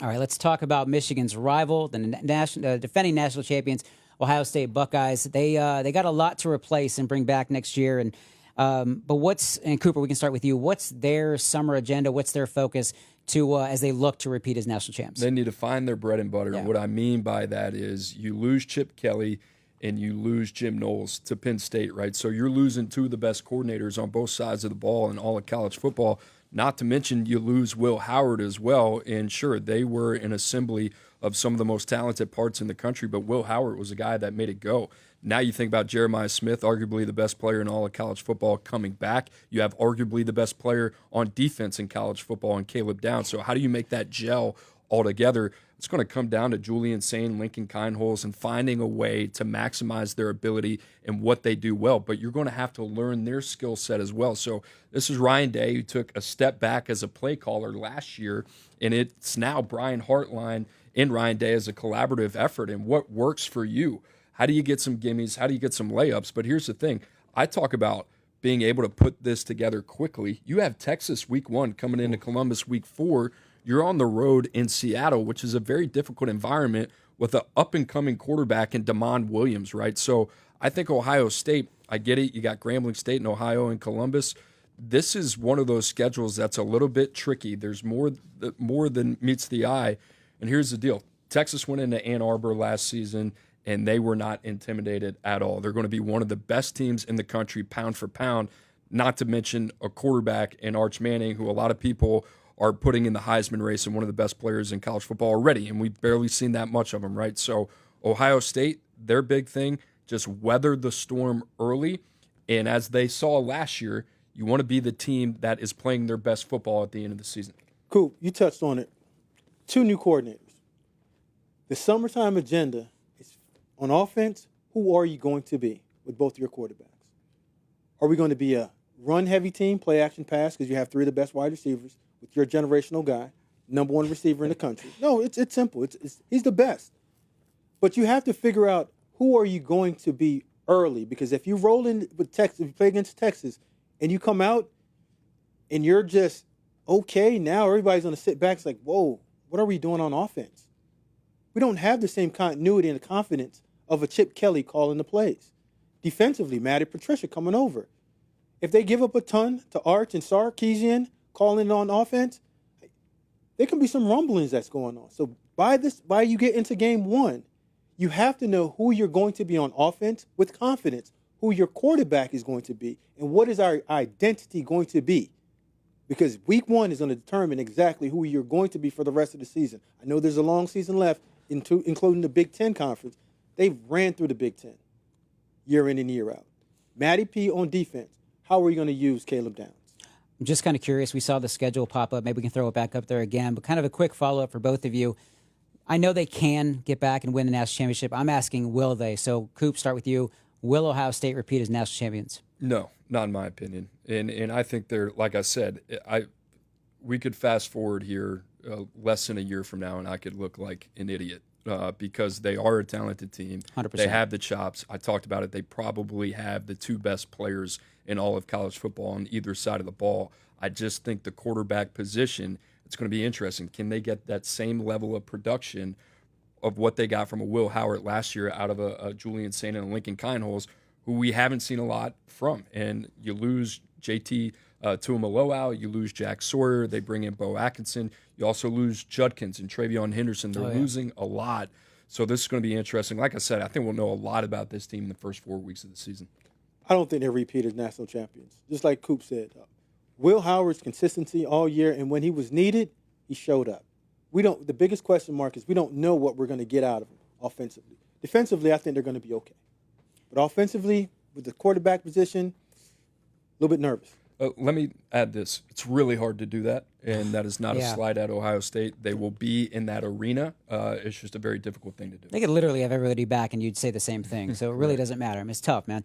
All right, let's talk about Michigan's rival, the defending national champions, Ohio State Buckeyes. They got a lot to replace and bring back next year. And Cooper, we can start with you. What's their summer agenda? What's their focus to as they look to repeat as national champs? They need to find their bread and butter. Yeah. What I mean by that is you lose Chip Kelly and you lose Jim Knowles to Penn State, right? So you're losing two of the best coordinators on both sides of the ball in all of college football. Not to mention you lose Will Howard as well. And sure, they were an assembly of some of the most talented parts in the country, but Will Howard was a guy that made it go. Now you think about Jeremiah Smith, arguably the best player in all of college football, coming back. You have arguably the best player on defense in college football in Caleb Downs. So how do you make that gel all together? It's going to come down to Julian Sain, Lincoln Kienholz, and finding a way to maximize their ability and what they do well. But you're going to have to learn their skill set as well. So this is Ryan Day, who took a step back as a play caller last year, and it's now Brian Hartline and Ryan Day as a collaborative effort. And what works for you? How do you get some gimmies? How do you get some layups? But here's the thing. I talk about being able to put this together quickly. You have Texas week 1 coming into Columbus week 4. You're on the road in Seattle, which is a very difficult environment with an up-and-coming quarterback in Damon Williams, right? So I think Ohio State, I get it. You got Grambling State in Ohio and Columbus. This is one of those schedules that's a little bit tricky. There's more than meets the eye. And here's the deal. Texas went into Ann Arbor last season, and they were not intimidated at all. They're going to be one of the best teams in the country, pound for pound, not to mention a quarterback in Arch Manning, who a lot of people are putting in the Heisman race and one of the best players in college football already, and we've barely seen that much of him, right? So Ohio State, their big thing, just weather the storm early, and as they saw last year, you want to be the team that is playing their best football at the end of the season. Coop, you touched on it. 2 new coordinators. The summertime agenda is on offense, who are you going to be with both your quarterbacks? Are we going to be a run-heavy team, play action pass, because you have 3 of the best wide receivers with your generational guy, number 1 receiver in the country? No, it's simple. He's the best. But you have to figure out who are you going to be early, because if you roll in with Texas, if you play against Texas, and you come out and you're just okay, now everybody's going to sit back. It's like, whoa, what are we doing on offense? We don't have the same continuity and the confidence of a Chip Kelly calling the plays. Defensively, Matty Patricia coming over. If they give up a ton to Arch and Sarkisian calling on offense, there can be some rumblings that's going on. So by you get into game 1, you have to know who you're going to be on offense with confidence, who your quarterback is going to be, and what is our identity going to be. Because week 1 is going to determine exactly who you're going to be for the rest of the season. I know there's a long season left, including the Big Ten Conference. They've ran through the Big Ten year in and year out. Matty P on defense. How are you going to use Caleb Downs? I'm just kind of curious. We saw the schedule pop up. Maybe we can throw it back up there again. But kind of a quick follow-up for both of you. I know they can get back and win the national championship. I'm asking, will they? So, Coop, start with you. Will Ohio State repeat as national champions? No, not in my opinion. And I think they're, like I said, we could fast forward here less than a year from now, and I could look like an idiot because they are a talented team. 100%. They have the chops. I talked about it. They probably have the 2 best players in all of college football on either side of the ball. I just think the quarterback position, it's going to be interesting. Can they get that same level of production of what they got from a Will Howard last year out of a Julian Sain and a Lincoln Kienholz, who we haven't seen a lot from? And you lose JT Tuimoloau, you lose Jack Sawyer, they bring in Bo Atkinson. You also lose Judkins and Travion Henderson. They're losing a lot. So this is going to be interesting. Like I said, I think we'll know a lot about this team in the first 4 weeks of the season. I don't think they're repeat as national champions. Just like Coop said, Will Howard's consistency all year, and when he was needed, he showed up. The biggest question mark is we don't know what we're going to get out of him offensively. Defensively, I think they're going to be okay. But offensively, with the quarterback position, a little bit nervous. Let me add this. It's really hard to do that, and that is not a slight at Ohio State. They will be in that arena. It's just a very difficult thing to do. They could literally have everybody back, and you'd say the same thing. So it really doesn't matter. I mean, it's tough, man.